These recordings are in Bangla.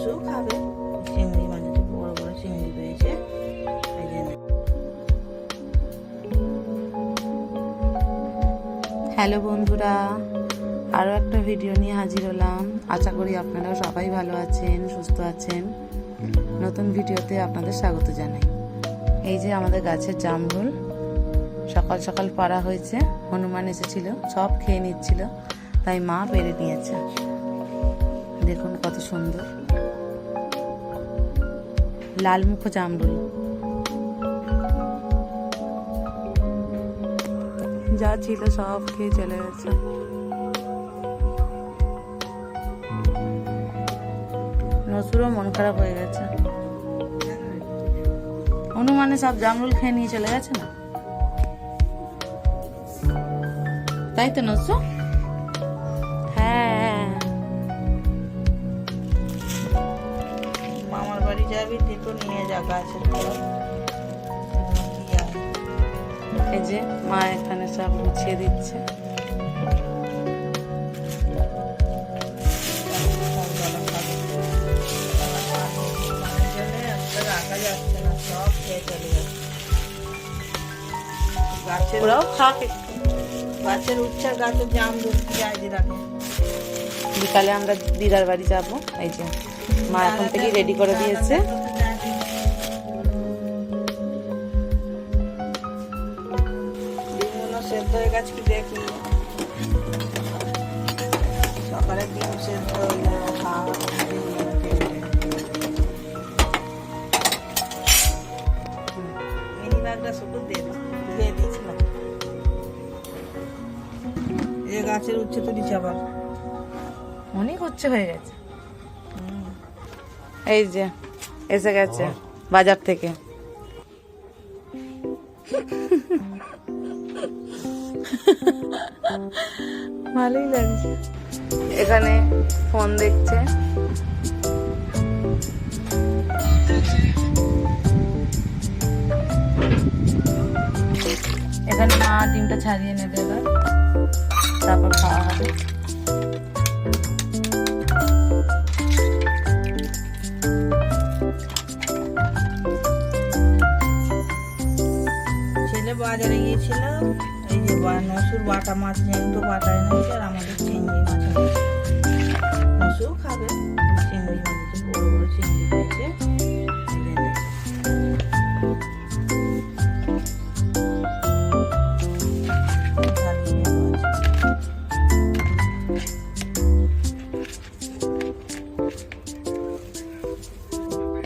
নসু খাবে চিংড়ি মানে বড় বড় চিংড়ি পেয়েছে এই জন্য। হ্যালো বন্ধুরা, আরও একটা ভিডিও নিয়ে হাজির হলাম। আশা করি আপনারা সবাই ভালো আছেন, সুস্থ আছেন। নতুন ভিডিওতে আপনাদের স্বাগত জানাই। এই যে আমাদের গাছের জামরুল সকাল সকাল পাড়া হয়েছে। হনুমান এসেছিল, সব খেয়ে নিচ্ছিল, তাই মা পেড়ে নিয়েছে। দেখুন কত সুন্দর লালমুখো জামরুল। যা ছিল সব খেয়ে চলে গেছে। নসুরও মন খারাপ হয়ে গেছে। হনুমানে সব জামরুল খেয়ে নিয়ে চলে গেছে না, তাই তো নসু? হ্যাঁ, মামার বাড়ি যাবি তো নিয়ে যা গাছের ফল। এই যে মা এখানে সব গুছিয়ে দিচ্ছে। গাছের উচ্চার গাছের জাম রাখে। বিকালে আমরা দিদার বাড়ি যাবো। এই যে মা এখন থেকে রেডি করে দিয়েছে। ডিমগুলো সেদ্ধ হয়ে গেছে কি দেখি। সকালে ডিম সেদ্ধ মিনি ব্যাগটা শুকুর দিয়ে দিয়েছিলাম। এই গাছের উচ্ছে তো দিচ্ছে আবার অনেক উচ্ছে হয়ে গেছে। এই যে এসে গেছে বাজার থেকে। ভালোই লাগছে। এখানে ফোন দেখছে। এখানে মা ডিমটা ছাড়িয়ে নেবে, এবার তারপর খাওয়া হবে। ছেলে বাজারে গিয়েছিল, এই যে নসুর বাটা মাছ নেই তো বাটা এনেছে, আর আমাদের চিংড়ি মাছ নসুর খাবে। চিংড়ি মাছ বড় বড় চিংড়ি পেয়েছে।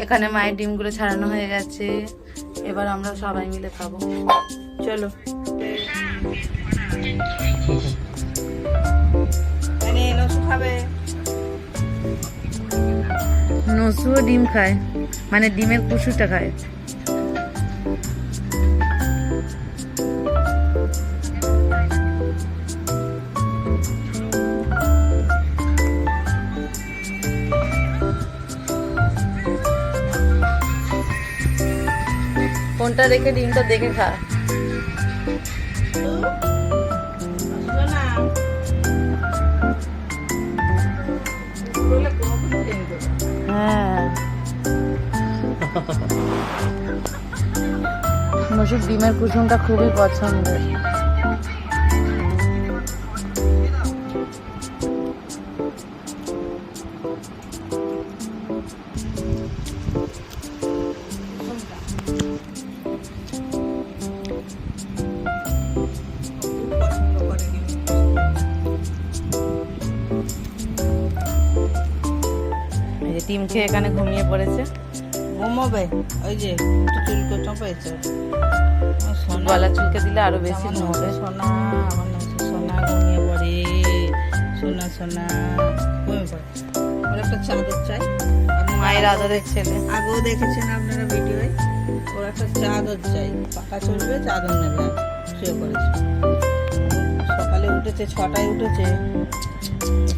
এখানে মায়ের ডিমগুলো ছাড়ানো হয়ে গেছে, এবার আমরা সবাই মিলে খাবো। চলো। নসু খাবে। নসুও ডিম খায়, মানে ডিমের কুসুটা খায়। ফোনটা রেখে ডিমটা দেখে খা। হ্যাঁ, নসুর ডিমের কুসুমটা খুবই পছন্দের। ডিম খেয়ে এখানে ঘুমিয়ে পড়েছে। ঘুমোবে, ওই যে চুল কোচা পেয়েছে, গলা চুলকে দিলে আরো বেশি ঘুমোবে। সোনা আমার সোনা ঘুমিয়ে পড়ে, সোনা সোনা ঘুমিয়ে পড়ে। ওর একটা চাদর চাই, মায়ের আদরের ছেলে। আগেও দেখেছেন আপনারা ভিডিওয়ে, ওর একটা চাদর চাই, পাকা চলবে, চাদর নেবে। শুয়ে পড়েছে, সকালে উঠেছে 6টায় উঠেছে,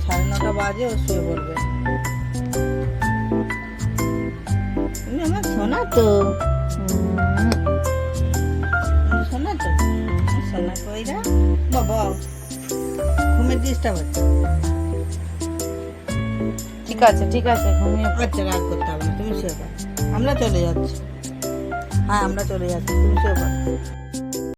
9:30 বাজে ও শুয়ে পড়বে। তুমি আমার সোনা তো, সোনা তো, সোনা কইরা বাবা ঘুমের ডিস্টার্ব হচ্ছে। আছে ঠিক আছে, ঘুমিয়ে পড়। আচ্ছা, রাগ করতে হবে না, তুমি শুয়ে পড়ো। আমরা চলে যাচ্ছি। হ্যাঁ, আমরা চলে যাচ্ছি, তুমি শুয়ে পড়ো।